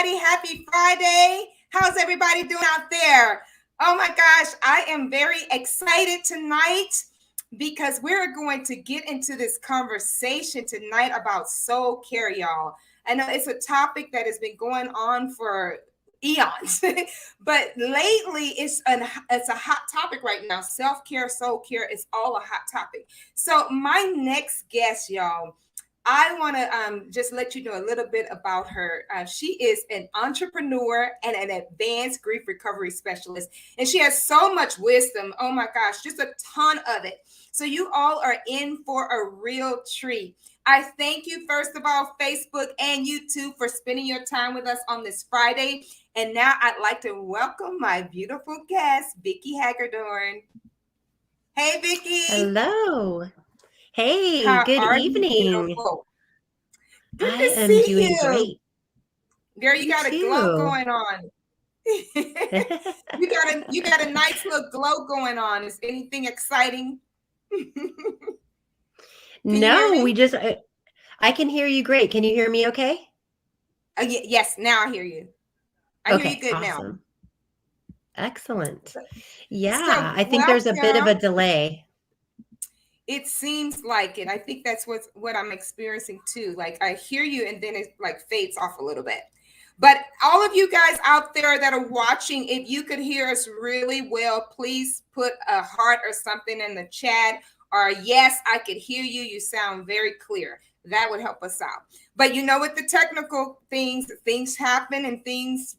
everybody. Happy Friday. How's everybody doing out there? Oh my gosh, I am very excited tonight because we're going to get into this conversation tonight about soul care, y'all. I know it's a topic that has been going on for eons, but lately it's a hot topic right now. Self-care, soul care is all a hot topic. So my next guest, y'all, I want to just let you know a little bit about her. She is an entrepreneur and an advanced grief recovery specialist, and she has so much wisdom. Oh my gosh, just a ton of it. So you all are in for a real treat. I thank you, first of all, Facebook and YouTube, for spending your time with us on this Friday. And now I'd like to welcome my beautiful guest, Vicki Hagadorn. Hey, Vicki. Hello. Hey, How good are you, evening. beautiful? Good I to am see doing you. great. Girl, you You got a glow too. going on. you got a nice little glow going on. Is anything exciting? Can you hear No, me? I can hear you great. Can you hear me okay? Yes, now I hear you. I hear you Okay, good now. awesome. Excellent. So Yeah, I think there's a bit of a welcome. delay. It seems like it. I think that's what I'm experiencing too. Like I hear you and then it like fades off a little bit. But all of you guys out there that are watching, if you could hear us really well, please put a heart or something in the chat, or yes, I could hear you. You sound very clear. That would help us out. But you know, with the technical things happen and things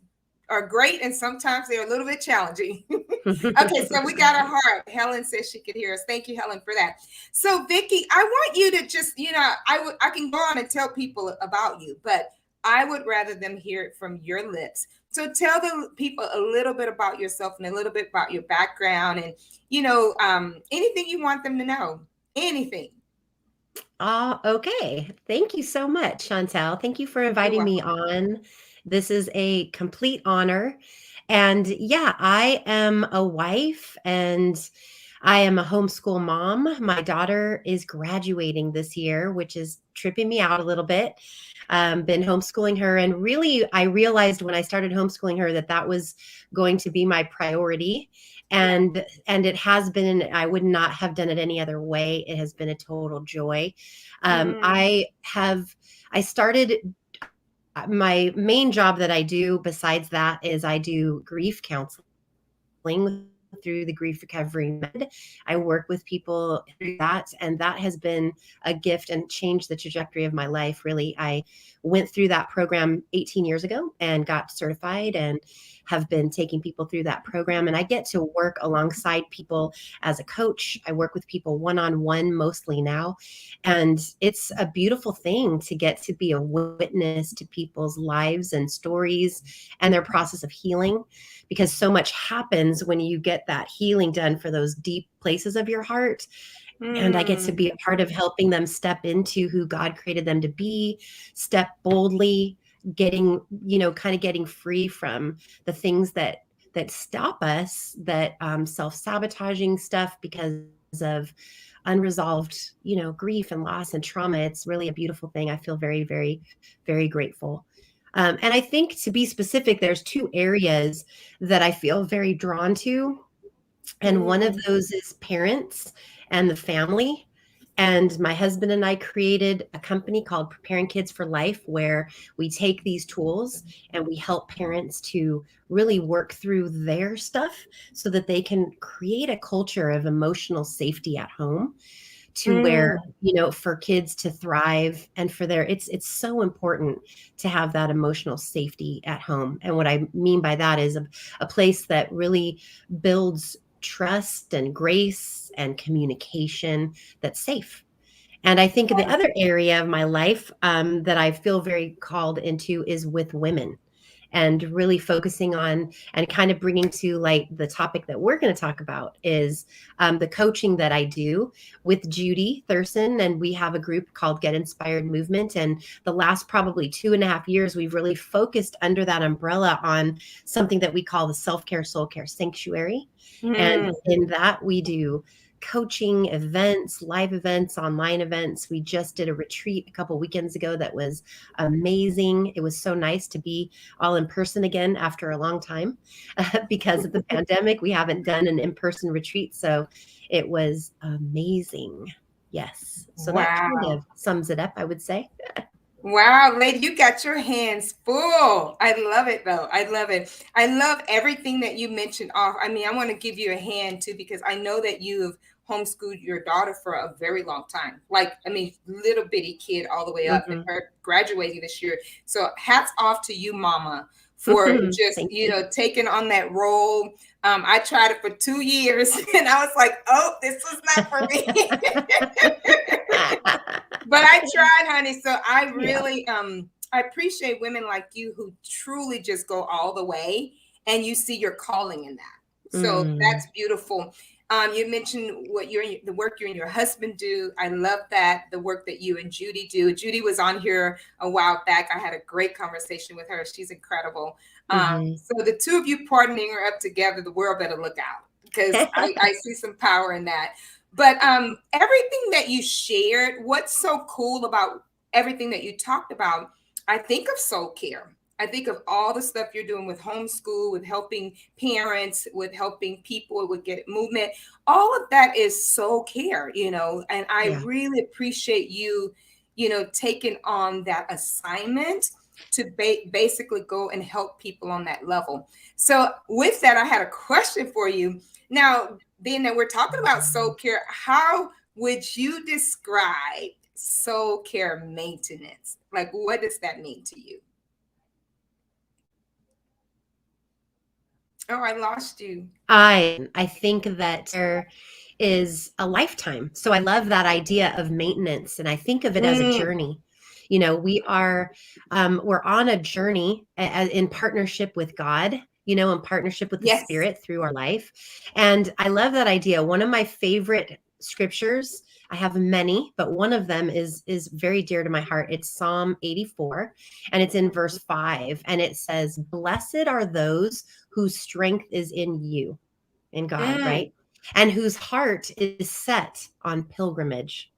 are great, and sometimes they're a little bit challenging. Okay, so we got a heart. Helen says she could hear us. Thank you, Helen, for that. So, Vicki, I want you to just, I can go on and tell people about you, but I would rather them hear it from your lips. So, tell the people a little bit about yourself and a little bit about your background, and anything you want them to know. Anything. Okay. Thank you so much, Chantel. Thank you for You're inviting me welcome. on. This is a complete honor. And yeah, I am a wife and I am a homeschool mom. My daughter is graduating this year, which is tripping me out a little bit. Been homeschooling her. And really, I realized when I started homeschooling her that that was going to be my priority. Yeah. And it has been, and I would not have done it any other way. It has been a total joy. Mm, I started my main job that I do besides that is I do grief counseling through the grief recovery method. I work with people through that, and that has been a gift and changed the trajectory of my life. Really, I went through that program 18 years ago and got certified and have been taking people through that program. And I get to work alongside people as a coach. I work with people one-on-one mostly now. And it's a beautiful thing to get to be a witness to people's lives and stories and their process of healing, because so much happens when you get that healing done for those deep places of your heart. And I get to mm, be a part of helping them step into who God created them to be, step boldly, getting, kind of getting free from the things that stop us, that self-sabotaging stuff because of unresolved, grief and loss and trauma. It's really a beautiful thing. I feel very, very, very grateful. And I think, to be specific, there's two areas that I feel very drawn to. And one of mm, those is parents and the family. And my husband and I created a company called Preparing Kids for Life, where we take these tools and we help parents to really work through their stuff so that they can create a culture of emotional safety at home, to where, mm. for kids to thrive and for it's so important to have that emotional safety at home. And what I mean by that is a place that really builds trust and grace and communication that's safe. And I think the other area of my life that I feel very called into is with women, and really focusing on and kind of bringing to light the topic that we're going to talk about is the coaching that I do with Judy Thurston. And we have a group called Get Inspired Movement. And the last probably 2.5 years, we've really focused under that umbrella on something that we call the Self-Care Soul Care Sanctuary. And Mm. in that, we do coaching events, live events, online events. We just did a retreat a couple weekends ago that was amazing. It was so nice to be all in person again after a long time because of the pandemic. We haven't done an in-person retreat, so it was amazing. Yes. So that kind Wow. of sums it up, I would say. Wow, lady, you got your hands full. I love it though. I love it. I love everything that you mentioned off. I mean, I want to give you a hand too, because I know that you've homeschooled your daughter for a very long time. Like, I mean, little bitty kid all the way up and Mhm. her graduating this year. So hats off to you, mama, for just, Thank you. taking on that role. I tried it for 2 years and I was like, oh, this was not for me. But I tried, honey. So I Yeah. really I appreciate women like you who truly just go all the way and you see your calling in that. So Mm. that's beautiful. You mentioned what the work you and your husband do. I love that, the work that you and Judy do. Judy was on here a while back. I had a great conversation with her. She's incredible. Mhm. So the two of you partnering her up together, the world better look out because I see some power in that. But everything that you shared, what's so cool about everything that you talked about, I think of soul care. I think of all the stuff you're doing with homeschool, with helping parents, with helping people with get movement. All of that is soul care, and I Yeah. really appreciate you, taking on that assignment to basically go and help people on that level. So with that, I had a question for you. Now, being that we're talking about soul care, how would you describe soul care maintenance? Like, what does that mean to you? Oh, I lost you. I think that there is a lifetime. So I love that idea of maintenance, and I think of it as a Mm, journey. We're on a journey in partnership with God, in partnership with the yes. Spirit through our life. And I love that idea. One of my favorite scriptures, I have many, but one of them is very dear to my heart. It's Psalm 84, and it's in verse 5, and it says, "Blessed are those whose strength is in you, in God," Mm, right? And whose heart is set on pilgrimage,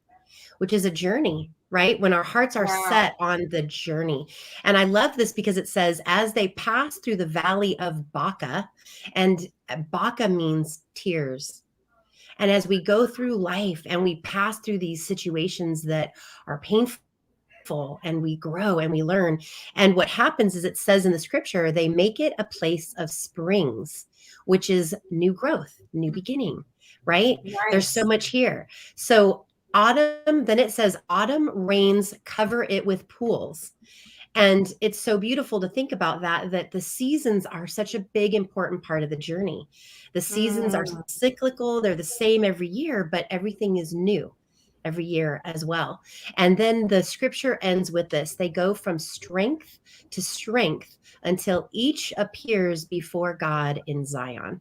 which is a journey, right? When our hearts are wow. set on the journey. And I love this because it says, as they pass through the valley of Baca, and Baca means tears. And as we go through life and we pass through these situations that are painful, and we grow and we learn. And what happens is, it says in the scripture, they make it a place of springs, which is new growth, new beginning, right? There's so Nice. much here. So autumn, then it says autumn rains cover it with pools. And it's so beautiful to think about that the seasons are such a big important part of the journey. The seasons are Mm, cyclical, they're the same every year, but everything is new every year as well. And then the scripture ends with this: they go from strength to strength until each appears before God in Zion.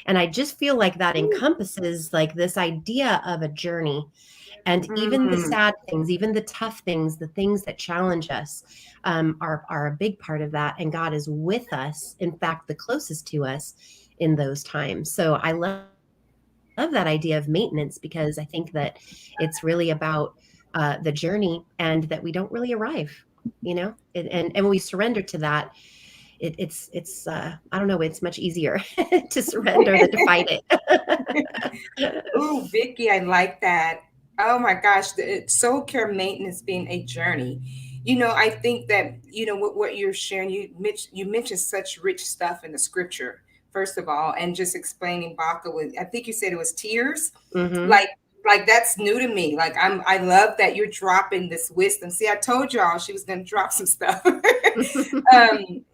And I just feel like that encompasses like this idea of a journey, and even the mm. sad things, even the tough things, the things that challenge us, are a big part of that. And God is with us, in fact, the closest to us in those times. So I love that idea of maintenance, because I think that it's really about the journey, and that we don't really arrive, and when we surrender to that, it's I don't know, it's much easier to surrender than to fight it. Ooh, Vicky, I like that. Oh my gosh, the soul care maintenance being a journey. I think that what you're sharing. You mentioned such rich stuff in the scripture. First of all, and just explaining Baca with, I think you said it was tears. Hmm. Like that's new to me. Like I love that you're dropping this wisdom. See, I told y'all she was gonna drop some stuff. um,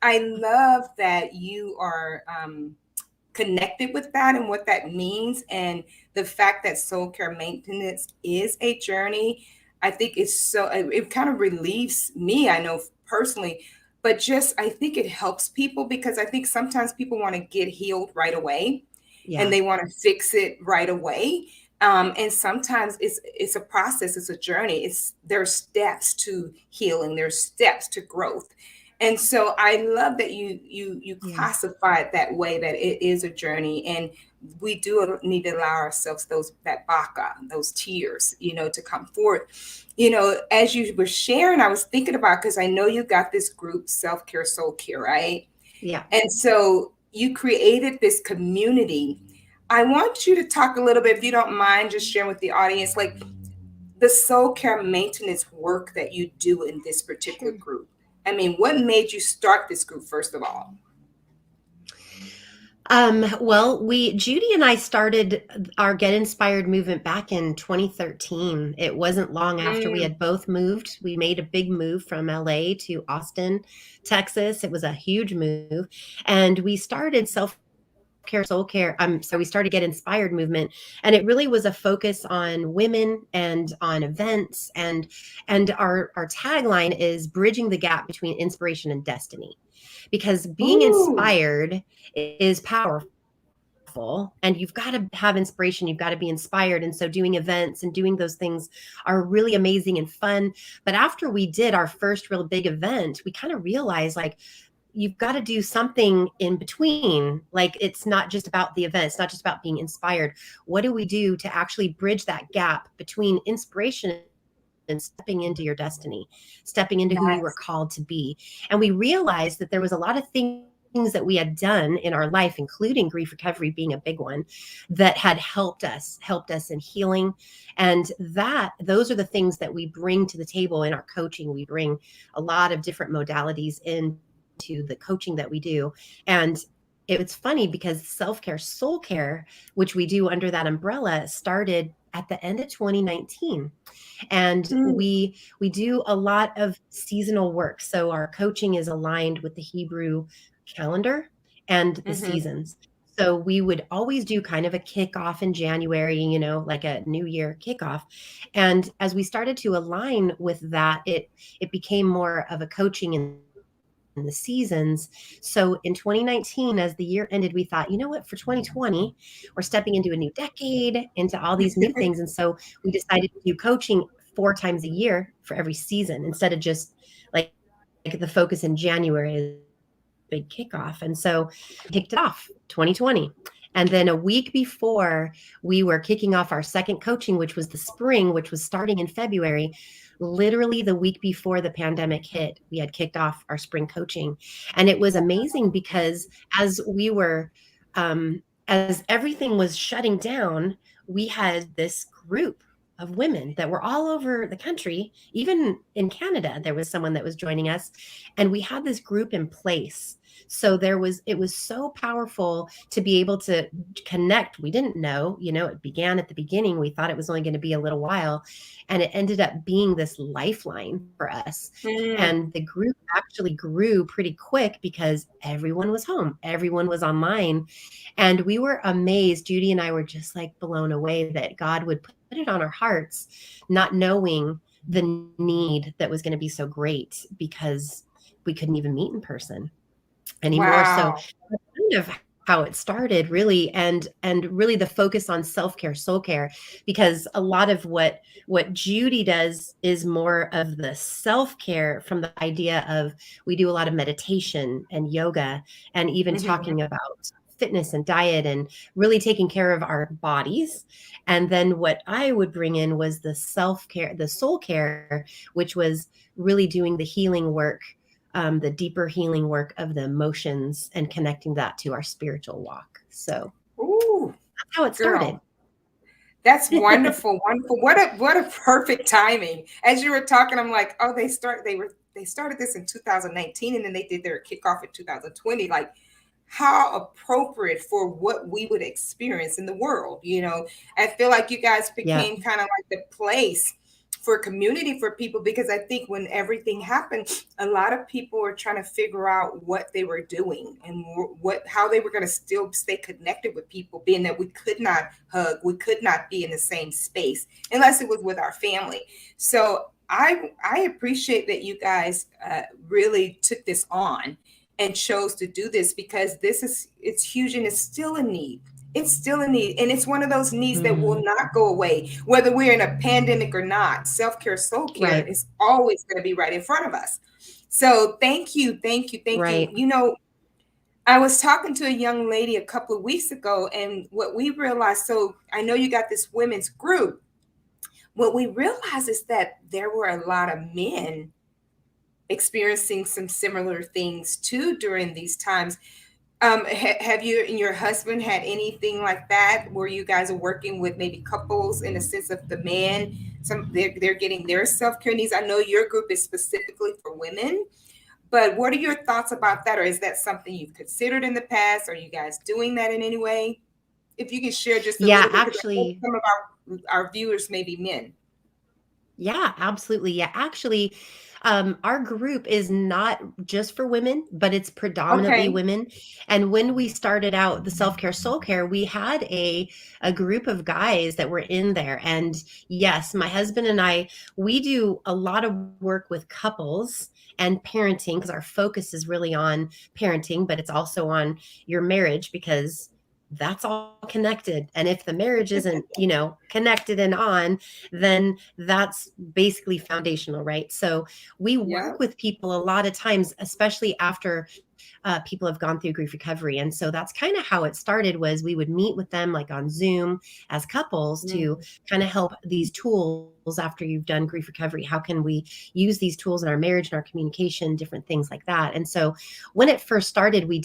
I love that you are connected with that and what that means, and the fact that soul care maintenance is a journey. I think it's so it kind of relieves me, I know personally, but just I think it helps people because I think sometimes people want to get healed right away and Yeah. they want to fix it right away. And sometimes it's a process, it's a journey. There's steps to healing, there's steps to growth. And so I love that you Yeah. classify it that way, that it is a journey. And we do need to allow ourselves that baka, those tears, to come forth. As you were sharing, I was thinking about, because I know you got this group, Self-Care Soul Care, right? Yeah. And so you created this community. I want you to talk a little bit, if you don't mind, just sharing with the audience, like the soul care maintenance work that you do in this particular Sure. group. I mean, what made you start this group, first of all? Well, Judy and I started our Get Inspired movement back in 2013. It wasn't long after we Mm, had both moved. We made a big move from LA to Austin, Texas. It was a huge move. And we started Self-Care Soul Care. So we started Get Inspired movement, and it really was a focus on women and on events, and our tagline is bridging the gap between inspiration and destiny, because being ooh, inspired is powerful, and you've got to have inspiration, you've got to be inspired. And so doing events and doing those things are really amazing and fun. But after we did our first real big event, we kind of realized, like, you've got to do something in between. Like, it's not just about the event, it's not just about being inspired. What do we do to actually bridge that gap between inspiration and stepping into your destiny, stepping into who you were called to nice. be? And we realized that there was a lot of things that we had done in our life, including grief recovery being a big one, that had helped us in healing. And those are the things that we bring to the table in our coaching. We bring a lot of different modalities into the coaching that we do. And it's funny because Self-Care Soul Care, which we do under that umbrella, started at the end of 2019. And Mm, we do a lot of seasonal work. So our coaching is aligned with the Hebrew calendar and the mm-hmm. seasons. So we would always do kind of a kickoff in January, like a new year kickoff. And as we started to align with that, it became more of a coaching in the seasons. So in 2019, as the year ended, we thought, you know what, for 2020, we're stepping into a new decade, into all these new things. And so we decided to do coaching 4 times a year for every season, instead of just like the focus in January as a big kickoff. And so kicked it off 2020. And then a week before we were kicking off our second coaching, which was the spring, which was starting in February, literally the week before the pandemic hit, we had kicked off our spring coaching. And it was amazing because as we were, as everything was shutting down, we had this group of women that were all over the country. Even in Canada, there was someone that was joining us, and we had this group in place. So it was so powerful to be able to connect. We didn't know, it began at the beginning. We thought it was only going to be a little while, and it ended up being this lifeline for us. Mm, And the group actually grew pretty quick because everyone was home, everyone was online. And we were amazed. Judy and I were just like blown away that God would put it on our hearts, not knowing the need that was going to be so great, because we couldn't even meet in person anymore. So wow. that's kind of how it started, really. And really the focus on self-care, soul care, because a lot of what Judy does is more of the self-care, from the idea of, we do a lot of meditation and yoga, and even Mm-hmm. talking about fitness and diet, and really taking care of our bodies. And then what I would bring in was the self-care, the soul care, which was really doing the healing work, the deeper healing work of the emotions, and connecting that to our spiritual walk. So Ooh, that's how it started. girl. That's wonderful, wonderful. What a perfect timing. As you were talking, I'm like, oh, they started this in 2019, and then they did their kickoff in 2020. Like, how appropriate for what we would experience in the world. I feel like you guys Yeah. became kind of like the place for community for people, because I think when everything happened, a lot of people were trying to figure out what they were doing and how they were going to still stay connected with people, being that we could not hug, we could not be in the same space unless it was with our family. So I appreciate that you guys really took this on and chose to do this, because it's huge, and it's still a need. It's still a need, and it's one of those needs that will Mhm. not go away, whether we're in a pandemic or not. Self-care, soul care Right. is always going to be right in front of us. So thank you, thank you, thank you. Right. I was talking to a young lady a couple of weeks ago, and what we realized, so I know you got this women's group. What we realized is that there were a lot of men experiencing some similar things too during these times. Have you and your husband had anything like that where you guys are working with maybe couples in the sense of the man, they're getting their self-care needs? I know your group is specifically for women, but what are your thoughts about that? Or is that something you've considered in the past? Are you guys doing that in any way? If you can share just a Yeah, little bit, because I know actually, some of our viewers may be men. yeah, absolutely. Yeah, actually, our group is not just for women, but it's predominantly Okay. women. And when we started out the self care, soul care, we had a group of guys that were in there. And yes, my husband and I, we do a lot of work with couples and parenting because our focus is really on parenting, but it's also on your marriage because that's all connected. And if the marriage isn't, connected and on, then that's basically foundational, right? So we Yeah. work with people a lot of times, especially after people have gone through grief recovery. And so that's kind of how it started was we would meet with them like on Zoom as couples to Mm. kind of help these tools after you've done grief recovery. How can we use these tools in our marriage and our communication, different things like that. And so when it first started, we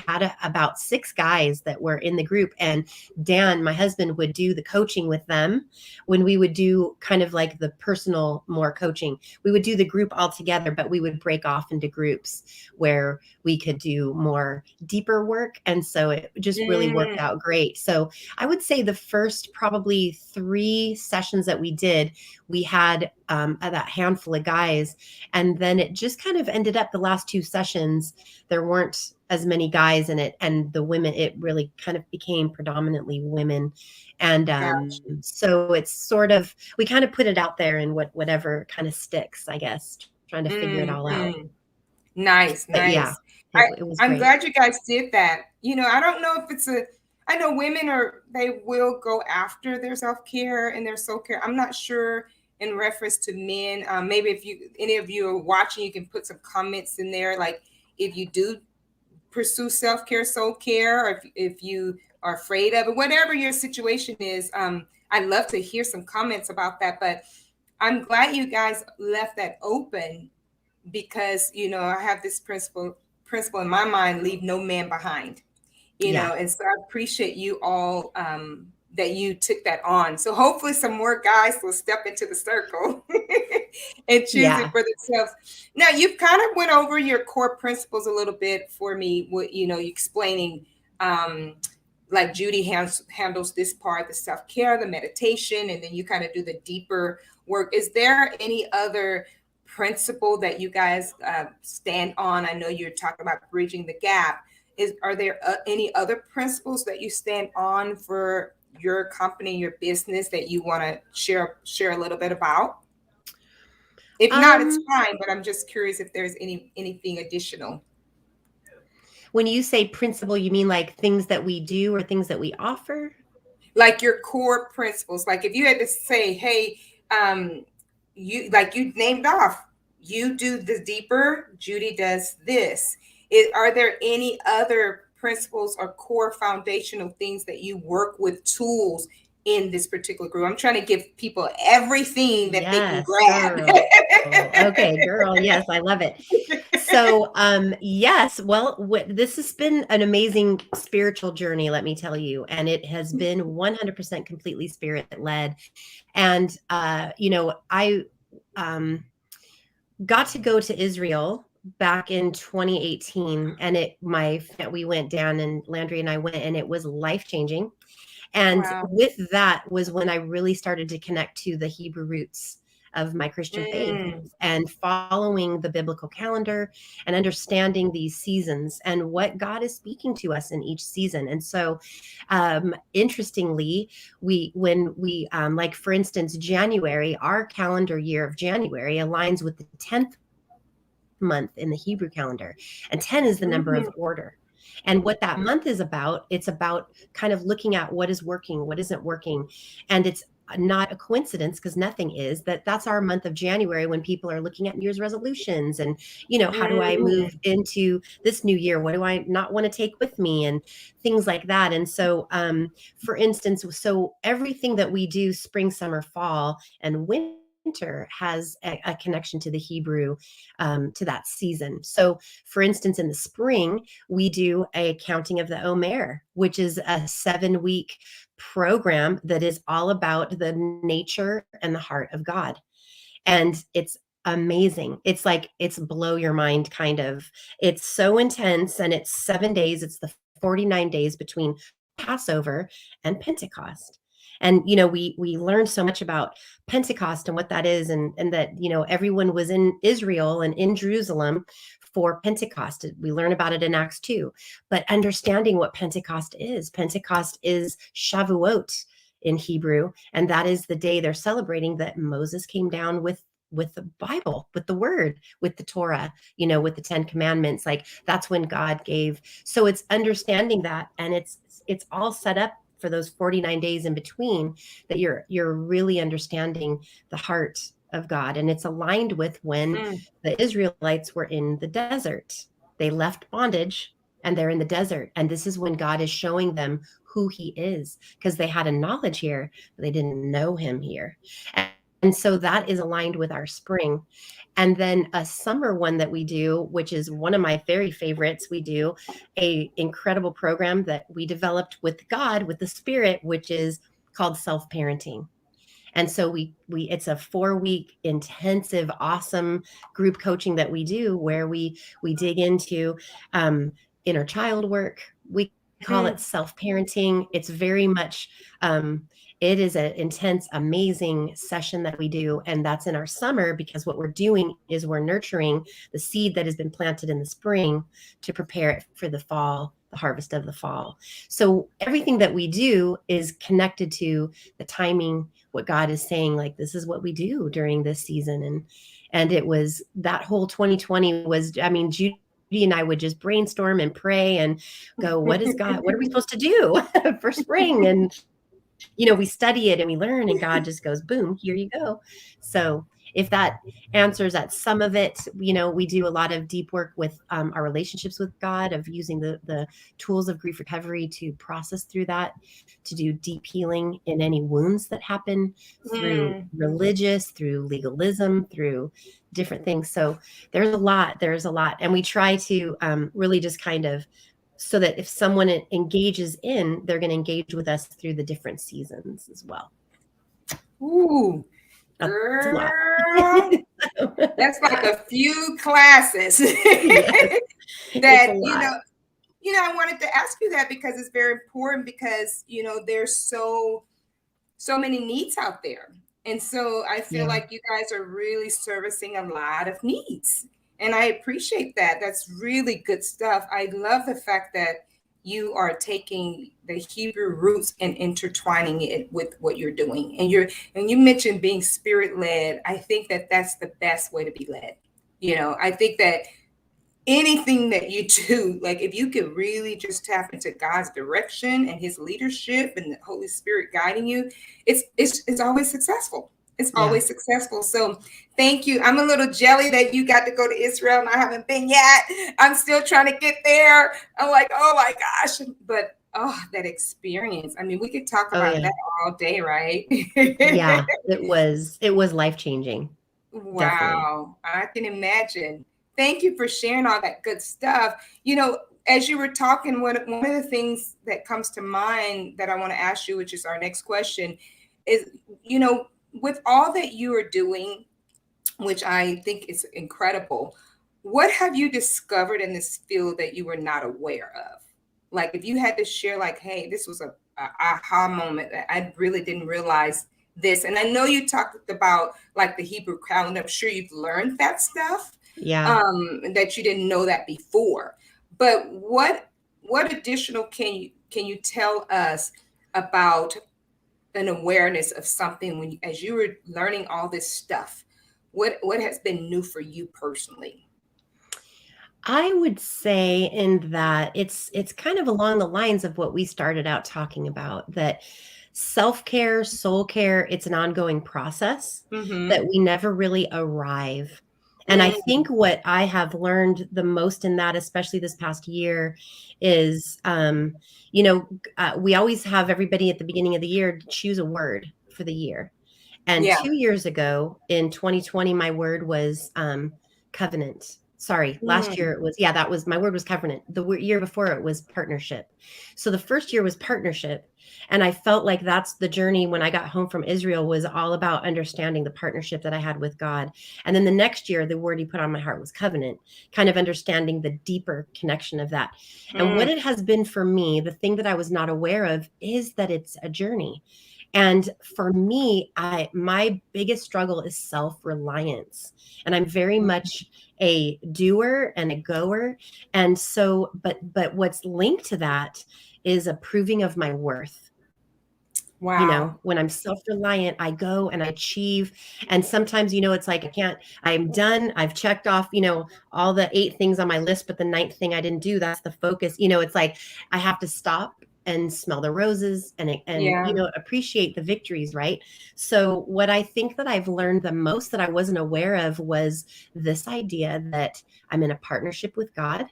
had about 6 guys that were in the group, and Dan, my husband, would do the coaching with them. When we would do kind of like the personal more coaching, we would do the group all together, but we would break off into groups where we could do more deeper work. And so it just really worked Mm. out great. So I would say the first probably 3 sessions that we did, we had that handful of guys. And then it just kind of ended up the last 2 sessions, there weren't as many guys in it. And the women, it really kind of became predominantly women. And Gotcha. so it's sort of, we kind of put it out there and whatever kind of sticks, I guess, trying to figure it all out. Mm-hmm. Nice, But yeah, nice. I it was I'm great. glad you guys did that. I don't know if it's a I know women they will go after their self-care and their soul-care. I'm not sure in reference to men. Maybe if any of you are watching, you can put some comments in there, like if you do pursue self-care, soul-care, or if you are afraid of it, whatever your situation is. I'd love to hear some comments about that. But I'm glad you guys left that open because I have this principle in my mind: leave no man behind. Yeah. And so I appreciate you all, that you took that on. So hopefully some more guys will step into the circle and choose it Yeah. for themselves. Now you've kind of went over your core principles a little bit for me, what you explaining, um, like Judy handles this part, the self-care, the meditation, and then you kind of do the deeper work. Is there any other principle that you guys stand on? I know you're talking about bridging the gap. Are there any other principles that you stand on for your company, your business, that you want to share a little bit about? If not, it's Um, fine, but I'm just curious if there's anything additional. when you say principle, you mean like things that we do or things that we offer? Like your core principles. Like if you had to say, hey, you named off, you do the deeper, Judy does this. Are there any other principles or core foundational things that you work with, tools in this particular group? I'm trying to give people everything that they can Yes, grab. girl. Okay, girl. Yes, I love it. So, yes, well, this has been an amazing spiritual journey, let me tell you, and it has been 100% completely spirit led. And I um got to go to Israel back in 2018, and we went down, and Landry and I went, and it was life changing. And Wow. with that was when I really started to connect to the Hebrew roots of my Christian faith Mm, and following the biblical calendar and understanding these seasons and what God is speaking to us in each season. And so, interestingly, when we, like for instance, January, our calendar year of January aligns with the 10th month in the Hebrew calendar, and 10 is the number of mm, order. And what that month is about, it's about kind of looking at what is working, what isn't working. And it's not a coincidence, because nothing is, that that's our month of January, when people are looking at New Year's resolutions and, how do I move into this new year? What do I not want to take with me, and things like that. And so, for instance, so everything that we do, spring, summer, fall, and winter, has a connection to the Hebrew, to that season. So, for instance, in the spring, we do a counting of the Omer, which is a 7-week program that is all about the nature and the heart of God. And it's amazing. It's like, it's blow your mind kind of. It's so intense, and it's 7 days. It's the 49 days between Passover and Pentecost. And we learned so much about Pentecost and what that is, and that everyone was in Israel and in Jerusalem for Pentecost. We learn about it in Acts 2. But understanding what Pentecost is Shavuot in Hebrew, and that is the day they're celebrating that Moses came down with the Bible, with the word, with the Torah, with the 10 commandments. Like, that's when God gave. So it's understanding that, and it's all set up for those 49 days in between, that you're really understanding the heart of God. And it's aligned with when the Israelites were in the desert. They left bondage and they're in the desert. And this is when God is showing them who he is, because they had a knowledge here, but they didn't know him here. And so that is aligned with our spring. And then a summer one that we do, which is one of my very favorites, we do a incredible program that we developed with God, with the Spirit, which is called self-parenting. And so we it's a 4-week intensive, awesome group coaching that we do, where we dig into inner child work. We call it self-parenting. It's very much it is an intense, amazing session that we do. And that's in our summer, because what we're doing is we're nurturing the seed that has been planted in the spring to prepare it for the fall, the harvest of the fall. So everything that we do is connected to the timing, what God is saying, like, this is what we do during this season. And it was that whole 2020 was, I mean, Judy and I would just brainstorm and pray and go, what is God, what are we supposed to do for spring? And we study it and we learn, and God just goes, boom, here you go. So if that answers that some of it, we do a lot of deep work with our relationships with God, of using the tools of grief recovery to process through that, to do deep healing in any wounds that happen through religious, through legalism, through different things. So there's a lot. And we try to really just kind of, so that if someone engages in, they're going to engage with us through the different seasons as well. Ooh, girl, that's like a few classes. Yes, that I wanted to ask you that, because it's very important, because there's so many needs out there. And so I feel like you guys are really servicing a lot of needs. And I appreciate that. That's really good stuff. I love the fact that you are taking the Hebrew roots and intertwining it with what you're doing. And you mentioned being spirit led. I think that that's the best way to be led. I think that anything that you do, like, if you could really just tap into God's direction and his leadership and the Holy Spirit guiding you, it's always successful. It's always successful. So thank you. I'm a little jelly that you got to go to Israel and I haven't been yet. I'm still trying to get there. I'm like, oh my gosh. But that experience. I mean, we could talk about that all day, right? Yeah, it was life-changing. Wow. Definitely. I can imagine. Thank you for sharing all that good stuff. As you were talking, one of the things that comes to mind that I want to ask you, which is our next question, is, with all that you are doing, which I think is incredible, what have you discovered in this field that you were not aware of? Like, if you had to share, like, hey, this was a aha moment that I really didn't realize this. And I know you talked about, like, the Hebrew calendar. I'm sure you've learned that stuff. That you didn't know that before. But what additional can you tell us about an awareness of something as you were learning all this stuff? What has been new for you personally? I would say in that it's kind of along the lines of what we started out talking about, that self-care, soul care, it's an ongoing process, Mm-hmm. that we never really arrive. And I Mm, think what I have learned the most in that, especially this past year, is we always have everybody at the beginning of the year choose a word for the year. And yeah. 2 years ago in 2020, my word was covenant. Sorry, last Mm, year it was, yeah, that was my word was covenant. The year before it was partnership. So the first year was partnership. And I felt like that's the journey when I got home from Israel was all about understanding the partnership that I had with God. And then the next year, the word he put on my heart was covenant, kind of understanding the deeper connection of that. And what mm, it has been for me, the thing that I was not aware of is that it's a journey. And for me, my biggest struggle is self-reliance. And I'm very mm. much a doer and a goer. And so, but what's linked to that is a proving of my worth. Wow. When I'm self-reliant, I go and I achieve. And sometimes, it's like I'm done. I've checked off, all the 8 things on my list, but the ninth thing I didn't do, that's the focus. It's like I have to stop and smell the roses and Yeah. appreciate the victories, right? So what I think that I've learned the most that I wasn't aware of was this idea that I'm in a partnership with God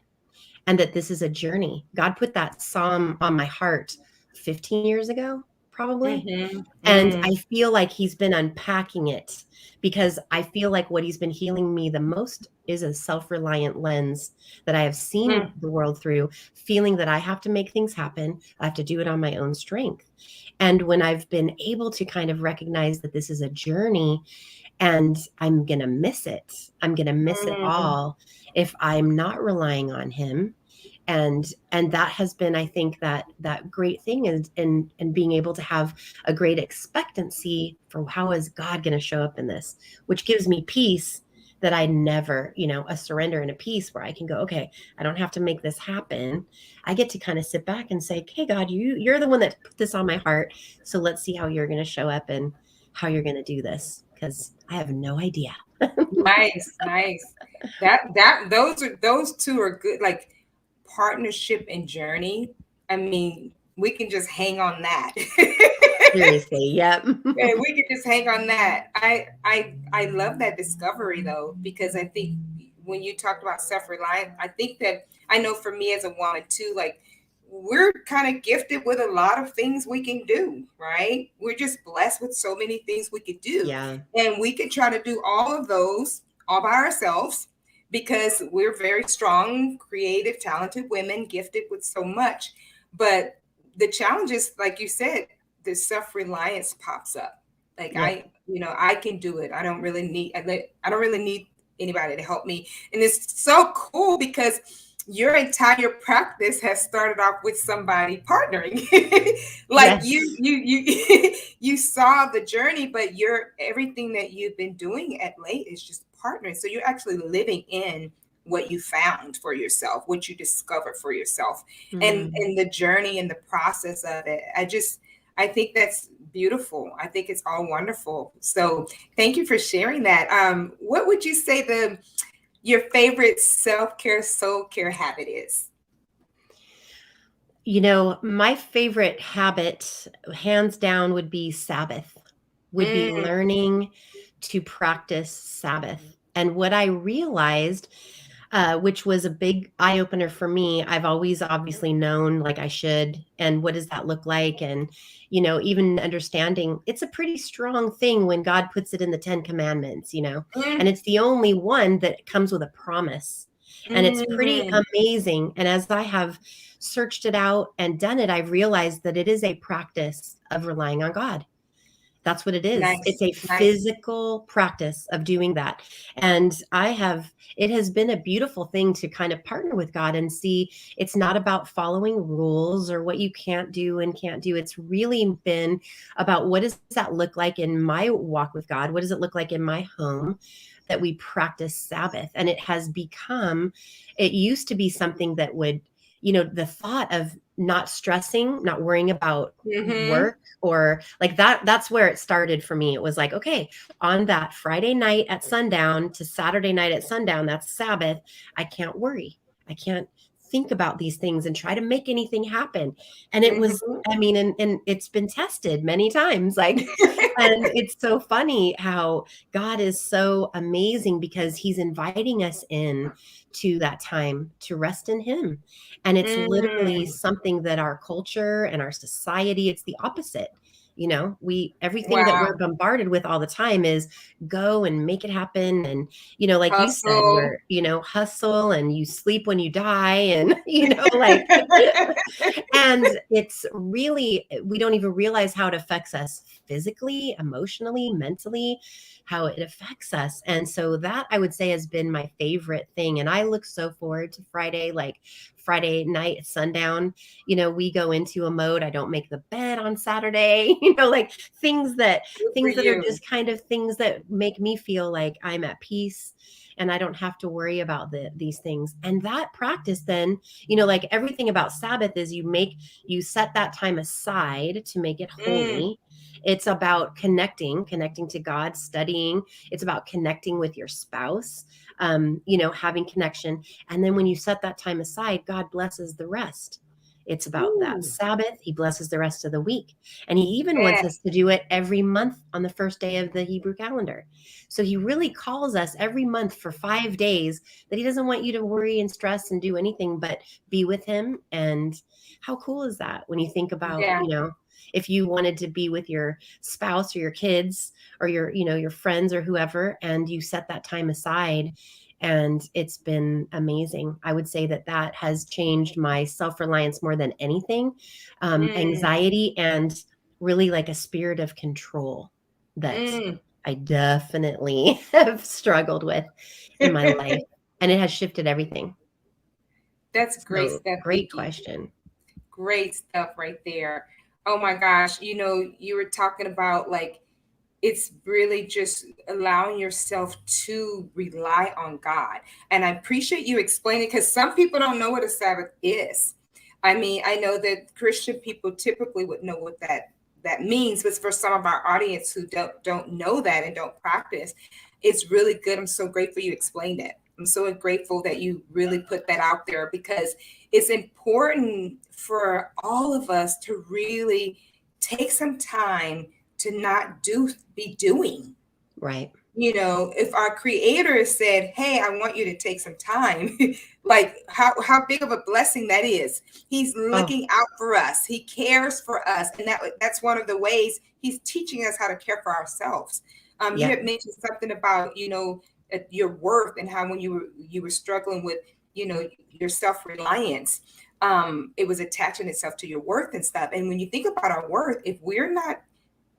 and that this is a journey. God put that psalm on my heart 15 years ago, probably. Mm-hmm. And Mm, I feel like he's been unpacking it because I feel like what he's been healing me the most is a self-reliant lens that I have seen mm, the world through, feeling that I have to make things happen. I have to do it on my own strength. And when I've been able to kind of recognize that this is a journey and I'm going to miss it, I'm going to miss it mm, all if I'm not relying on him. And that has been, I think, that great thing is and being able to have a great expectancy for how is God going to show up in this, which gives me peace that I never, a surrender and a peace where I can go, okay, I don't have to make this happen. I get to kind of sit back and say, okay, God, you're the one that put this on my heart, so let's see how you're going to show up and how you're going to do this, because I have no idea. nice, nice. Those two are good. Like partnership and journey. I mean, we can just hang on that. Seriously, yep. Yeah, we could just hang on that. I love that discovery though, because I think when you talked about self-reliance, I think that I know for me as a woman too, like we're kind of gifted with a lot of things we can do, right? We're just blessed with so many things we could do. Yeah. And we could try to do all of those all by ourselves because we're very strong, creative, talented women, gifted with so much. But the challenge is, like you said, the self-reliance pops up. Like Yep. I can do it. I don't really need anybody to help me. And it's so cool because your entire practice has started off with somebody partnering. Like you Yes. you you you saw the journey, but you're everything that you've been doing at late is just partnering. So you're actually living in what you found for yourself, what you discovered for yourself, Mm. and the journey and the process of it. I think that's beautiful. I think it's all wonderful. So thank you for sharing that. What would you say your favorite self-care, soul care habit is? My favorite habit, hands down, would be Sabbath, would be Mm, learning to practice Sabbath. And what I realized, which was a big eye opener for me, I've always obviously known like I should. And what does that look like? And, even understanding it's a pretty strong thing when God puts it in the 10 Commandments, and mm, it's the only one that comes with a promise. And it's pretty mm. amazing. And as I have searched it out and done it, I've realized that it is a practice of relying on God. That's what it is. Nice, It's a nice. physical practice of doing that. And it has been a beautiful thing to kind of partner with God and see it's not about following rules or what you can't do and can't do. It's really been about what does that look like in my walk with God? What does it look like in my home that we practice Sabbath? And it has become, it used to be something that would the thought of not stressing, not worrying about Mm-hmm. work or like that's where it started for me. It was like, okay, on that Friday night at sundown to Saturday night at sundown, that's Sabbath, I can't worry. I can't think about these things and try to make anything happen. And it was, Mm-hmm. I mean, and it's been tested many times. Like, and it's so funny how God is so amazing because he's inviting us in to that time to rest in him. And it's literally Mm. something that our culture and our society, it's the opposite. We everything that we're Wow. bombarded with all the time is go and make it happen. And, like you said, Hustle. we're, hustle and you sleep when you die. And, like, and it's really, we don't even realize how it affects us physically, emotionally, mentally, how it affects us. And so that I would say has been my favorite thing. And I look so forward to Friday, like Friday night at sundown. We go into a mode. I don't make the bed on Saturday, like Good for things that are you. just kind of things that make me feel like I'm at peace and I don't have to worry about these things. And that practice then, like everything about Sabbath is you set that time aside to make it Mm. holy. It's about connecting to God, studying. It's about connecting with your spouse, having connection. And then when you set that time aside, God blesses the rest. It's about that Ooh. Sabbath. He blesses the rest of the week. And he even wants us Yes. to do it every month on the first day of the Hebrew calendar. So he really calls us every month for 5 days that he doesn't want you to worry and stress and do anything but be with him. And how cool is that when you think about, Yeah. if you wanted to be with your spouse or your kids or your friends or whoever, and you set that time aside, and it's been amazing. I would say that has changed my self-reliance more than anything, Mm. anxiety, and really like a spirit of control that Mm. I definitely have struggled with in my life, and it has shifted everything. That's great So stuff, great Vicki. question. Great stuff right there. Oh my gosh. You were talking about like it's really just allowing yourself to rely on God. And I appreciate you explaining because some people don't know what a Sabbath is. I mean, I know that Christian people typically would know what that means, but for some of our audience who don't know that and don't practice, it's really good. I'm so grateful you explained it. I'm so grateful that you really put that out there because it's important for all of us to really take some time to not be doing. Right. If our creator said, hey, I want you to take some time, like how big of a blessing that is. He's Oh, looking out for us. He cares for us. And that's one of the ways he's teaching us how to care for ourselves. You yep. had mentioned something about, your worth and how when you were struggling with, your self-reliance, it was attaching itself to your worth and stuff. And when you think about our worth, if we're not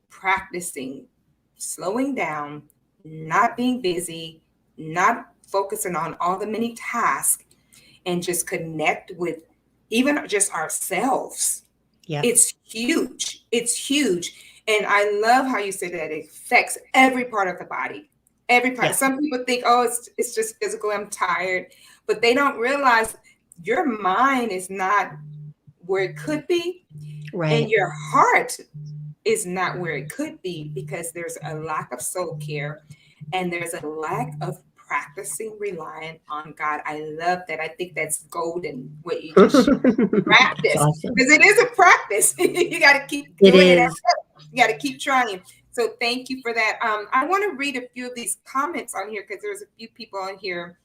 practicing slowing down, not being busy, not focusing on all the many tasks, and just connect with even just ourselves. Yep. It's huge. It's huge. And I love how you said that it affects every part of the body. Every part. Yeah. Some people think, oh, it's just physical, I'm tired. But they don't realize your mind is not where it could be. And Right. your heart is not where it could be because there's a lack of soul care and there's a lack of practicing relying on God. I love that. I think that's golden what you just shared. It's Practice awesome. because it is a practice. You got to keep It doing it. is. You got to keep trying. So thank you for that. I want to read a few of these comments on here because there's a few people on here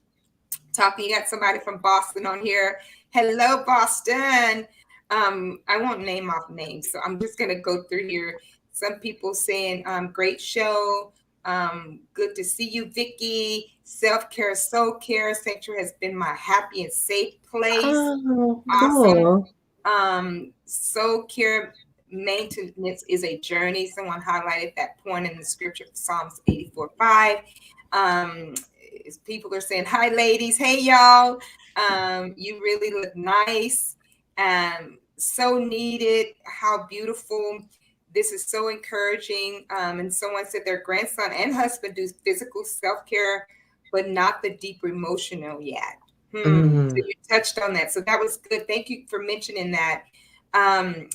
talking. You got somebody from Boston on here. Hello, Boston. I won't name off names, so I'm just gonna go through here. Some people saying, great show. Good to see you, Vicki. Self-care, soul care sanctuary has been my happy and safe place. Oh, Awesome. cool. Soul care maintenance is a journey. Someone highlighted that point in the scripture, Psalms 84:5. Um, People are saying, hi, ladies. Hey, y'all. You really look nice. So needed. How beautiful. This is so encouraging. And someone said their grandson and husband do physical self care, but not the deep emotional yet. So you touched on that. So that was good. Thank you for mentioning that.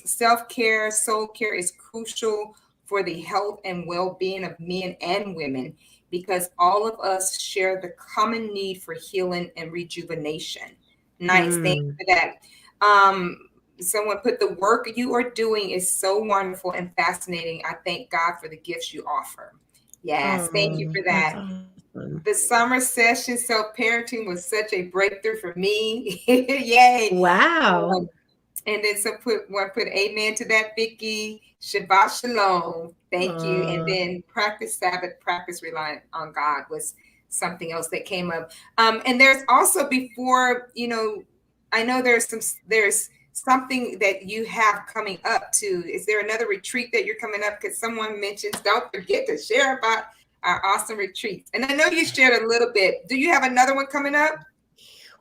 Self-care, soul care is crucial for the health and well-being of men and women because all of us share the common need for healing and rejuvenation. Nice. Thank you for that. Um, Someone put the work you are doing is so wonderful and fascinating. I thank God for the gifts you offer. Yes, thank you for That's that. awesome. The summer session self-parenting was such a breakthrough for me. Yay. Wow. And then one put amen to that, Vicki. Shabbat shalom. Thank you. And then practice Sabbath, practice relying on God was something else that came up. And there's also before, I know there's something that you have coming up too. Is there another retreat that you're coming up? Because someone mentions, don't forget to share about our awesome retreats. And I know you shared a little bit. Do you have another one coming up?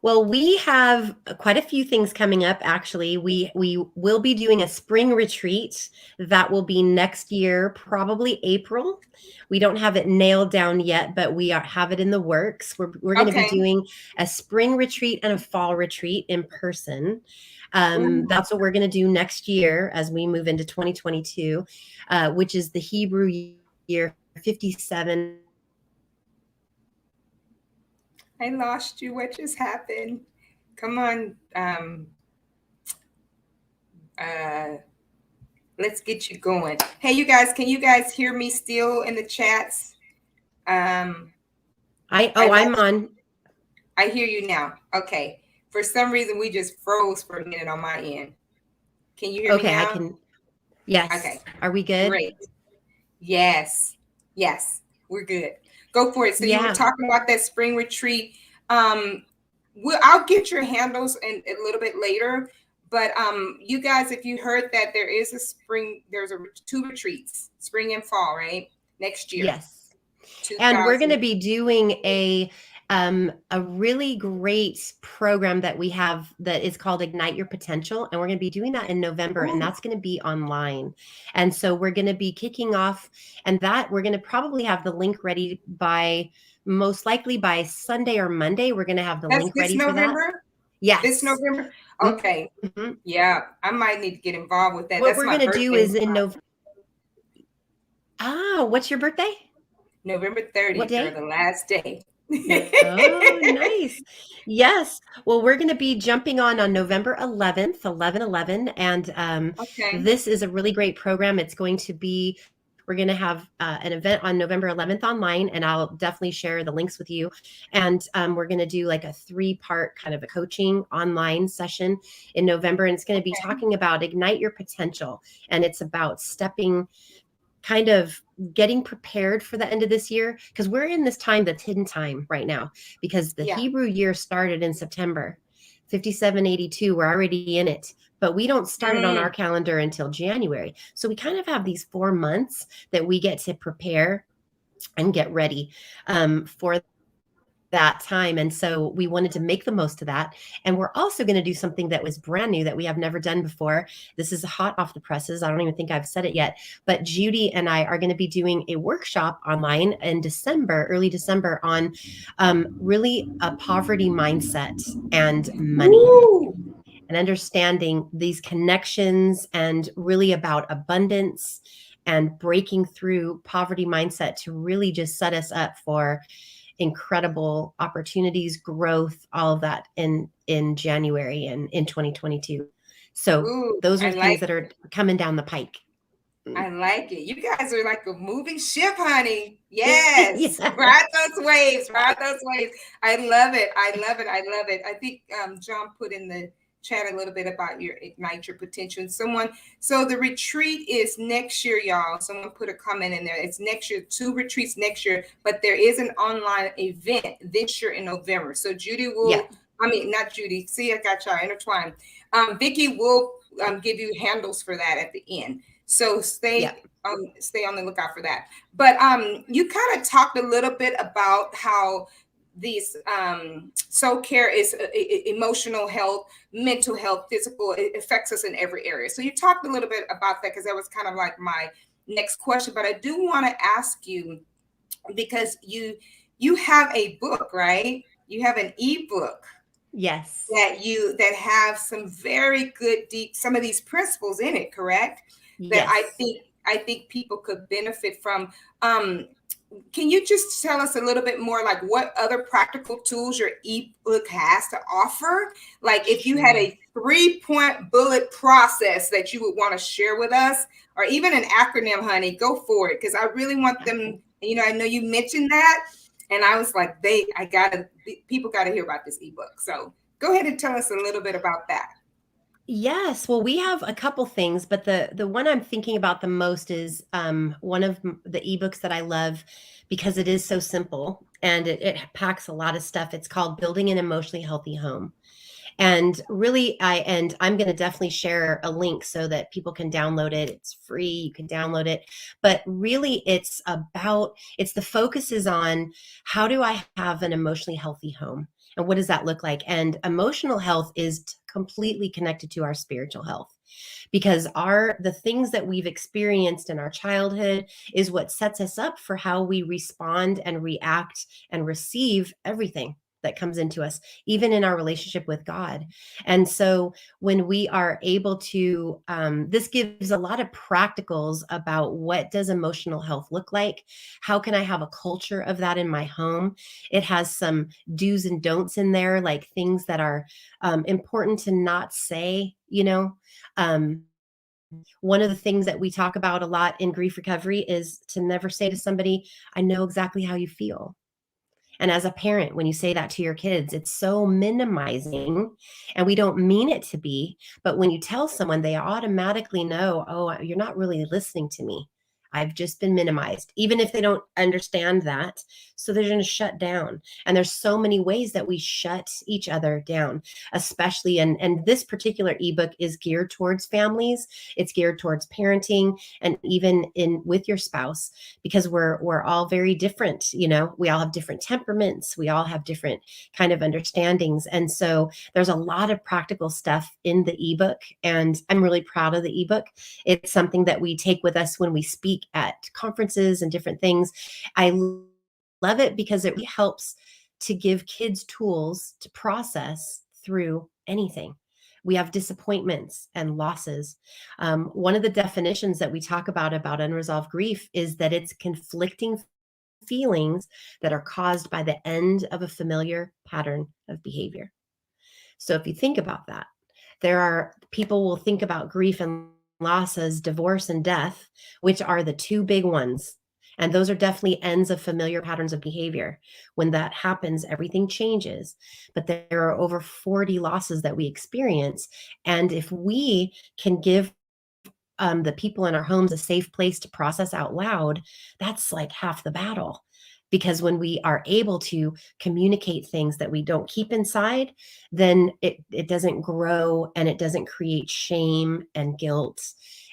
Well, we have quite a few things coming up. Actually, we will be doing a spring retreat that will be next year, probably April. We don't have it nailed down yet, but have it in the works. We're going to be doing a spring retreat and a fall retreat in person. That's what we're going to do next year as we move into 2022, which is the Hebrew year 57. I lost you. What just happened? Come on. Let's get you going. Hey, you guys, can you guys hear me still in the chats? I'm on. I hear you now. Okay. For some reason, we just froze for a minute on my end. Can you hear me now? I can. Yes. Okay. Are we good? Great. Yes. We're good. Go for it. So you were talking about that spring retreat. I'll get your handles in a little bit later. But you guys, if you heard that there's two retreats, spring and fall, right? Next year. Yes. And we're going to be doing a really great program that we have that is called Ignite Your Potential. And we're going to be doing that in November, and that's going to be online. And so we're going to be kicking off, and that we're going to probably have the link ready most likely by Sunday or Monday. We're going to have the link ready for that. Yes. This November? Okay. Yeah, I might need to get involved with that. What we're going to do is in November. What's your birthday? November 30th. What day? Or the last day. Oh, nice. Yes. Well, we're going to be jumping on November 11th, 11/11. And this is a really great program. It's going to be, we're going to have an event on November 11th online, and I'll definitely share the links with you. And we're going to do like a 3-part kind of a coaching online session in November. And it's going to be talking about Ignite Your Potential. And it's about kind of getting prepared for the end of this year, because we're in this time that's hidden time right now, because the Hebrew year started in September 5782. We're already in it, but we don't start it on our calendar until January. So we kind of have these 4 months that we get to prepare and get ready for that time. And so we wanted to make the most of that. And we're also going to do something that was brand new that we have never done before. This is hot off the presses. I don't even think I've said it yet, but Judy and I are going to be doing a workshop online in December, early December, on really a poverty mindset and money. And understanding these connections, and really about abundance and breaking through poverty mindset to really just set us up for incredible opportunities, growth, all of that in January and in 2022. So those are things that are coming down the pike. I like it. You guys are like a moving ship, honey. Yes. Ride those waves. I love it. I think John put in the chat a little bit about your Ignite Your Potential. So the retreat is next year, y'all. Someone put a comment in there. It's next year, 2 retreats next year, but there is an online event this year in November. So Judy will, not Judy. See, I got y'all intertwined. Vicki will give you handles for that at the end. So stay on the lookout for that. But you kind of talked a little bit about how these soul care is emotional health, mental health, physical. It affects us in every area. So you talked a little bit about that, because that was kind of like my next question. But I do want to ask you, because you have a book, right? You have an ebook. Yes. that have some very good deep some of these principles in it, correct? That Yes. I think people could benefit from. Um, can you just tell us a little bit more, like what other practical tools your ebook has to offer? Like if you had Sure. a 3-point bullet process that you would want to share with us, or even an acronym, honey, go for it. Because I really want them, Okay. I know you mentioned that. And I was like, people got to hear about this ebook. So go ahead and tell us a little bit about that. Yes, well, we have a couple things, but the one I'm thinking about the most is one of the ebooks that I love because it is so simple and it packs a lot of stuff. It's called Building an Emotionally Healthy Home. And really, I'm going to definitely share a link so that people can download it. It's free. You can download it. But really, it's the focus is on how do I have an emotionally healthy home? And what does that look like? And emotional health is completely connected to our spiritual health because the things that we've experienced in our childhood is what sets us up for how we respond and react and receive everything that comes into us, even in our relationship with God. And so when we are able to, this gives a lot of practicals about what does emotional health look like? How can I have a culture of that in my home? It has some do's and don'ts in there, like things that are important to not say, um, one of the things that we talk about a lot in grief recovery is to never say to somebody, I know exactly how you feel. And as a parent, when you say that to your kids, it's so minimizing and we don't mean it to be. But when you tell someone, they automatically know, oh, you're not really listening to me. I've just been minimized, even if they don't understand that. So they're going to shut down. And there's so many ways that we shut each other down, especially. And this particular ebook is geared towards families. It's geared towards parenting and even in with your spouse because we're all very different. We all have different temperaments, we all have different kind of understandings, and so there's a lot of practical stuff in the ebook, and I'm really proud of the ebook. It's something that we take with us when we speak at conferences and different things. I love it because it really helps to give kids tools to process through anything. We have disappointments and losses. One of the definitions that we talk about unresolved grief is that it's conflicting feelings that are caused by the end of a familiar pattern of behavior. So if you think about that, there are people will think about grief and loss as divorce and death, which are the two big ones. And those are definitely ends of familiar patterns of behavior. When that happens, everything changes. But there are over 40 losses that we experience. And if we can give the people in our homes a safe place to process out loud, that's like half the battle. Because when we are able to communicate things that we don't keep inside, then it doesn't grow and it doesn't create shame and guilt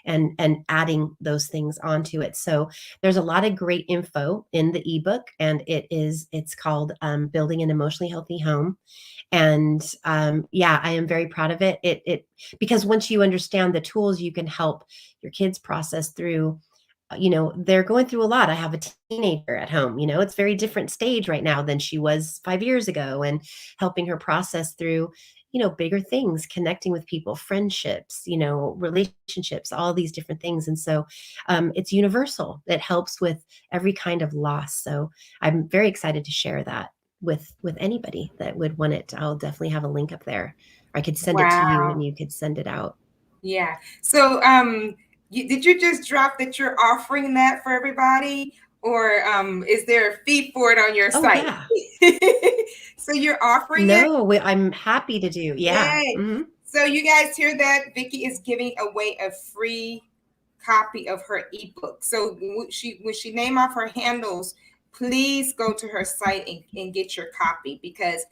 and adding those things onto it. So there's a lot of great info in the ebook, and it's called Building an Emotionally Healthy Home. And yeah, I am very proud of it. It because once you understand the tools, you can help your kids process through. They're going through a lot. I have a teenager at home. It's very different stage right now than she was 5 years ago, and helping her process through bigger things, connecting with people, friendships, relationships, all these different things. And so it's universal. It helps with every kind of loss. So I'm very excited to share that with anybody that would want it. I'll definitely have a link up there. Or I could send it to you and Wow. you could send it out. Yeah. So, did you just drop that you're offering that for everybody, or is there a fee for it on your Oh site? yeah. So you're offering it? No, I'm happy to do. Yeah. Yay! Hmm. So you guys hear that? Vicki is giving away a free copy of her ebook. So when she name off her handles, please go to her site and get your copy, because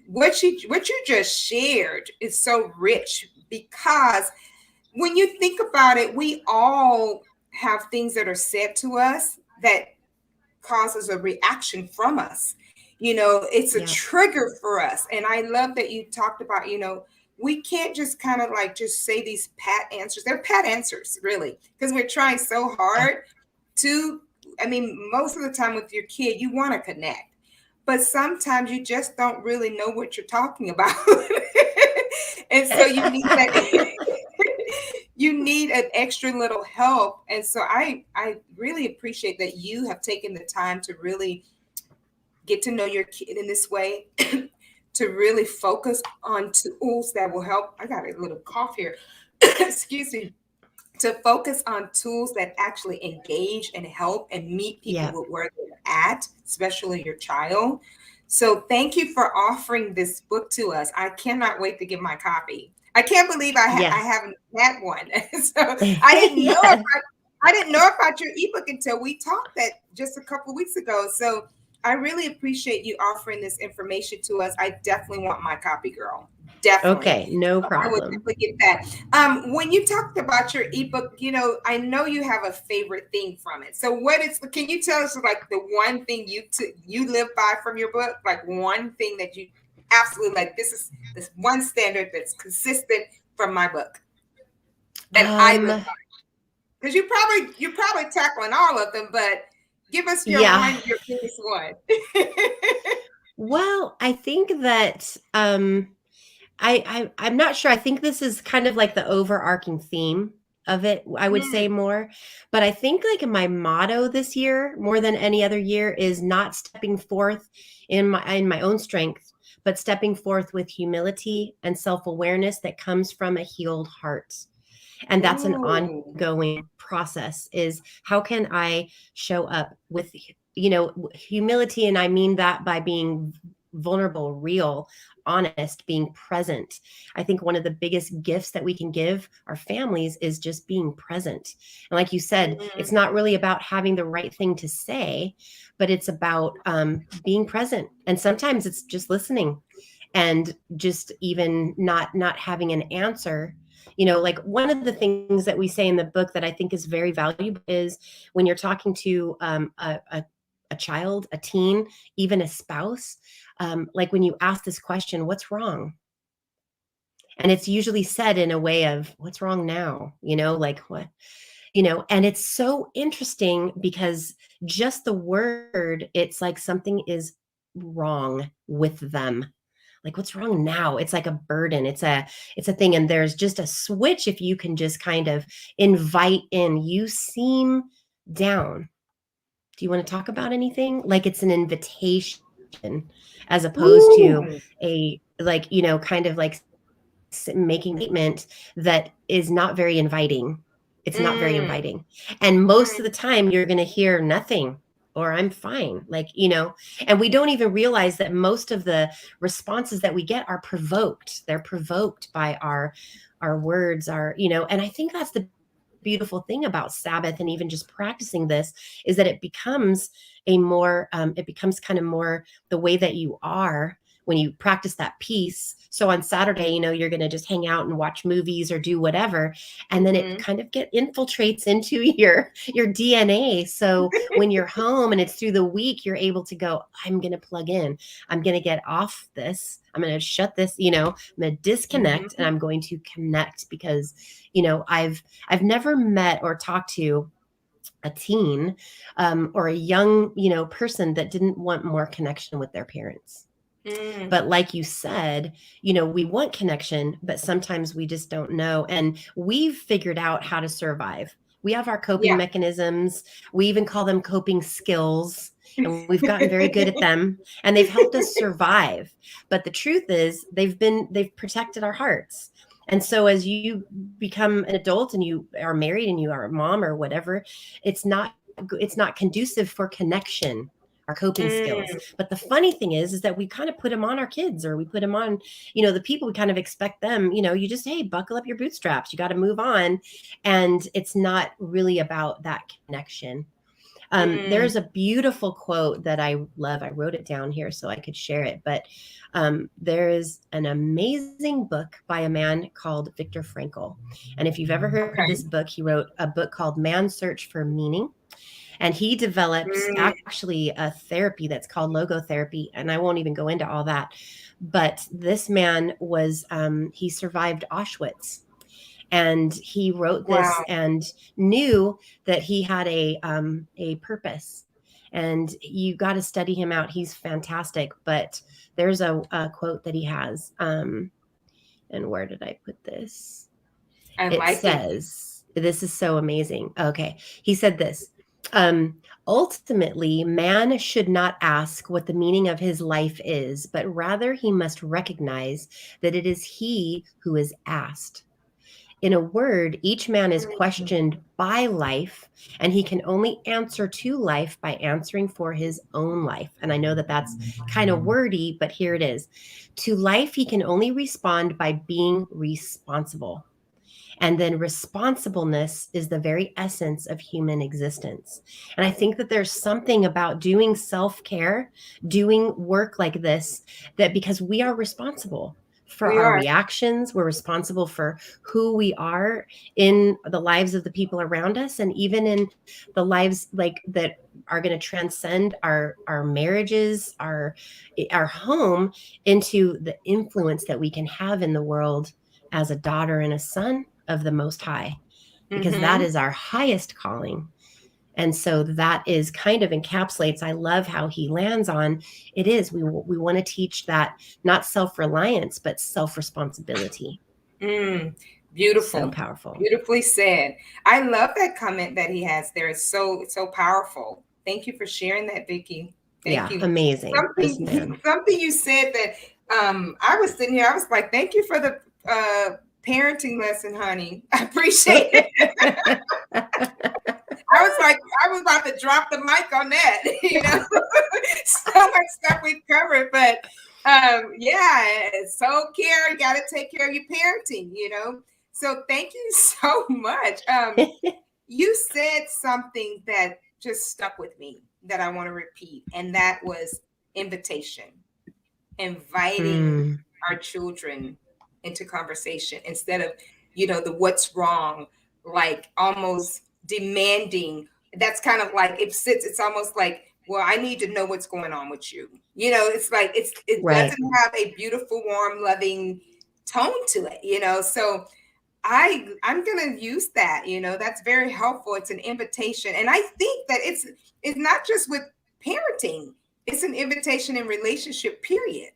what you just shared is so rich, because when you think about it, we all have things that are said to us that causes a reaction from us. It's a Yeah. trigger for us. And I love that you talked about, we can't just kind of like just say these pat answers. They're pat answers, really, because we're trying so Yeah. hard to, I mean, most of the time with your kid, you want to connect. but sometimes you just don't really know what you're talking about. And so you need that you need an extra little help. And so I really appreciate that you have taken the time to really get to know your kid in this way, to really focus on tools that will help. I got a little cough here. Excuse me. To focus on tools that actually engage and help and meet people Yeah. with where they're at, especially your child. So thank you for offering this book to us. I cannot wait to get my copy. I can't believe I Yes. haven't had one. So I didn't know Yes. I didn't know about your ebook until we talked that just a couple weeks ago. So I really appreciate you offering this information to us. I definitely want my copy, girl. Definitely. Okay, no So I would problem. definitely get that. When you talked about your ebook, I know you have a favorite thing from it. So what is? Can you tell us like the one thing you live by from your book? Like one thing that you absolutely like. This is this one standard that's consistent from my book that I live Um, by. Because you're probably tackling all of them, but give us yeah. your biggest one. Well, I think that I'm not sure. I think this is kind of like the overarching theme of it, I would say Mm, more. But I think like my motto this year, more than any other year, is not stepping forth in my own strength, but stepping forth with humility and self-awareness that comes from a healed heart. And that's an ooh. ongoing process, is how can I show up with humility, and I mean that by being vulnerable, real, honest, being present. I think one of the biggest gifts that we can give our families is just being present. And like you said, it's Mm, not really about having the right thing to say, but it's about being present. And sometimes it's just listening, and just even not having an answer. Like one of the things that we say in the book that I think is very valuable is when you're talking to a child, a teen, even a spouse, like when you ask this question, what's wrong? And it's usually said in a way of, what's wrong now? Like what? And it's so interesting because just the word, it's like something is wrong with them. Like, what's wrong now? It's like a burden. It's a thing. And there's just a switch if you can just kind of invite in. You seem down. Do you want to talk about anything? Like it's an invitation, as opposed to ooh. a, like, kind of like making a statement that is not very inviting. It's not very Mm, inviting. And most of the mm, time you're going to hear nothing, or I'm fine. Like, and we don't even realize that most of the responses that we get are provoked. They're provoked by our words, and I think that's the beautiful thing about Sabbath, and even just practicing this, is that it becomes kind of more the way that you are when you practice that peace. So on Saturday, you're going to just hang out and watch movies or do whatever, and then it mhm. kind of infiltrates into your DNA. So when you're home and it's through the week, you're able to go, I'm going to plug in. I'm going to get off this. I'm going to shut this, I'm going to disconnect, and Mhm. I'm going to connect, because I've never met or talked to a teen, or a young, person that didn't want more connection with their parents. Mm. But like you said, we want connection, but sometimes we just don't know. And we've figured out how to survive. We have our coping Yeah. mechanisms. We even call them coping skills. And we've gotten very good at them, and they've helped us survive. But the truth is, they've protected our hearts. And so as you become an adult and you are married and you are a mom or whatever, it's not it's not conducive for connection, our coping skills. Mm. But the funny thing is that we kind of put them on our kids, or we put them on, the people. We kind of expect them, you just, hey, buckle up your bootstraps. You got to move on. And it's not really about that connection. Mm. There's a beautiful quote that I love. I wrote it down here so I could share it. But there is an amazing book by a man called Viktor Frankl. And if you've ever heard of Okay. this book, he wrote a book called Man's Search for Meaning. And he developed Mm. actually a therapy that's called logotherapy. And I won't even go into all that. But this man he survived Auschwitz. And he wrote this Wow. and knew that he had a purpose. And you got to study him out. He's fantastic. But there's a quote that he has. And where did I put this? I It like it. says, this is so amazing. Okay. He said this. Ultimately, man should not ask what the meaning of his life is, but rather he must recognize that it is he who is asked. In a word, each man is questioned by life, and he can only answer to life by answering for his own life. And I know that that's kind of wordy, but here it is. To life, he can only respond by being responsible. And then responsibleness is the very essence of human existence. And I think that there's something about doing self care, doing work like this, that because we are responsible for We our are. reactions, we're responsible for who we are in the lives of the people around us, and even in the lives like that are going to transcend our marriages, our home, into the influence that we can have in the world as a daughter and a son of the Most High, because that Mm-hmm. is our highest calling. And so that is kind of encapsulates. I love how he lands on it is we want to teach that, not self-reliance, but self-responsibility. Mm, So beautiful. powerful. Beautifully said. I love that comment that he has there. It's so powerful. Thank you for sharing that, Vicki. Thank Yeah, you. amazing. This man. Something you said that I was sitting here, I was like, thank you for the parenting lesson, honey. I appreciate it. I was about to drop the mic on that, you know. So much stuff we've covered, but yeah, so care, you got to take care of your parenting, you know. So thank you so much. You said something that just stuck with me that I want to repeat, and that was invitation, inviting Mm, our children into conversation instead of, you know, the what's wrong, like almost demanding. That's kind of like it's almost like, well, I need to know what's going on with you. You know, it's like it right. doesn't have a beautiful, warm, loving tone to it, you know. So I'm gonna use that, you know, that's very helpful. It's an invitation. And I think that it's not just with parenting, it's an invitation in relationship, period.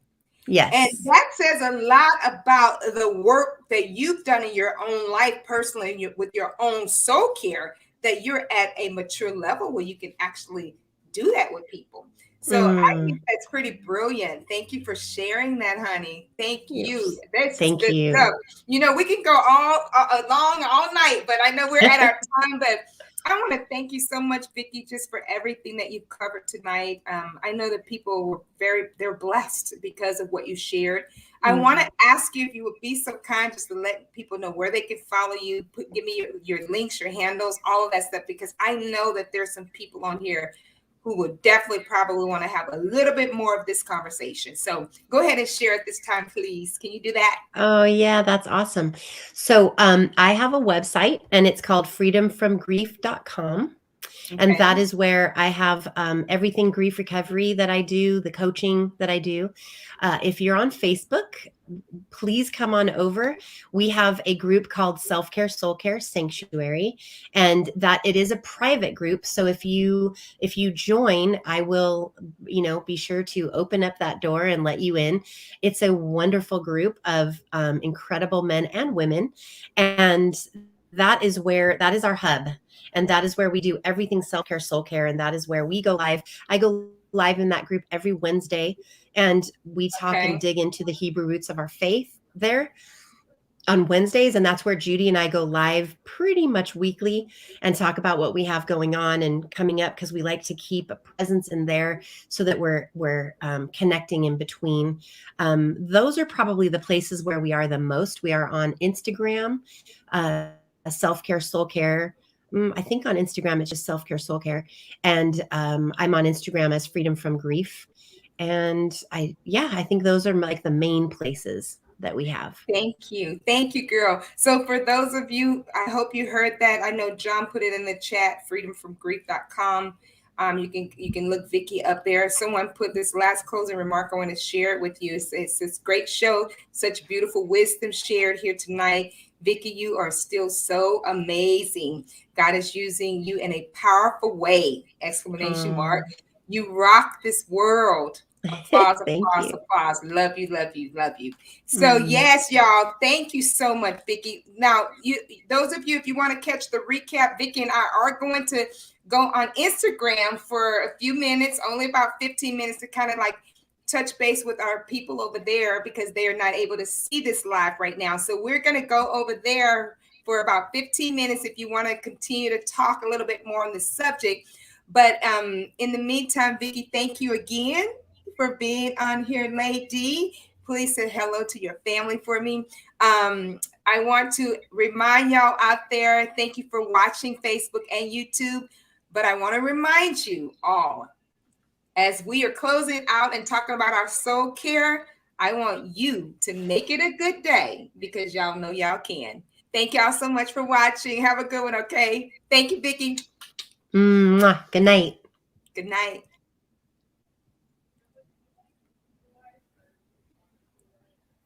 And Yes. that says a lot about the work that you've done in your own life personally, with your own soul care, that you're at a mature level where you can actually do that with people. So I Mm, think that's pretty brilliant. Thank you for sharing that, honey. Thank you. yes. This is Thank good you. stuff. You know, we can go all along all night, but I know we're at our time. But I want to thank you so much, Vicki, just for everything that you've covered tonight. I know that people were they're blessed because of what you shared. I want to Mm. ask you if you would be so kind just to let people know where they can follow you. Give me your links, your handles, all of that stuff, because I know that there's some people on here who would definitely probably want to have a little bit more of this conversation. So go ahead and share at this time, please. Can you do that? Oh yeah, that's awesome. So I have a website and it's called freedomfromgrief.com. And Okay. that is where I have everything grief recovery that I do, the coaching that I do. If you're on Facebook, please come on over. We have a group called Self Care Soul Care Sanctuary, and that it is a private group. So if you join, I will, be sure to open up that door and let you in. It's a wonderful group of incredible men and women, and that is our hub, and that is where we do everything self care, soul care, and that is where we go live. I go live in that group every Wednesday, and we talk and Okay. dig into the Hebrew roots of our faith there on Wednesdays. And that's where Judy and I go live pretty much weekly and talk about what we have going on and coming up, because we like to keep a presence in there so that we're connecting in between. Those are probably the places where we are the most. We are on Instagram, self care, soul care. I think on Instagram it's just self care, soul care, and I'm on Instagram as Freedom from Grief. And I think those are like the main places that we have. Thank you. Thank you, girl. So for those of you, I hope you heard that. I know John put it in the chat, freedomfromgrief.com. You can look Vicki up there. Someone put this last closing remark. I want to share it with you. It's this great show, such beautiful wisdom shared here tonight. Vicki, you are still so amazing. God is using you in a powerful way. Exclamation mark. You rock this world. Applause, Thank applause, you. applause. Love you, love you, love you. So yes, y'all, thank you so much, Vicki. Now, those of you, if you want to catch the recap, Vicki and I are going to go on Instagram for a few minutes, only about 15 minutes, to kind of like touch base with our people over there because they are not able to see this live right now. So we're going to go over there for about 15 minutes if you want to continue to talk a little bit more on the subject. But in the meantime, Vicki, thank you again for being on here, Lady. Please say hello to your family for me. I want to remind y'all out there, thank you for watching Facebook and YouTube. But I want to remind you all, as we are closing out and talking about our soul care, I want you to make it a good day because y'all know y'all can. Thank y'all so much for watching. Have a good one, okay? Thank you, Vicki. Good night. Good night.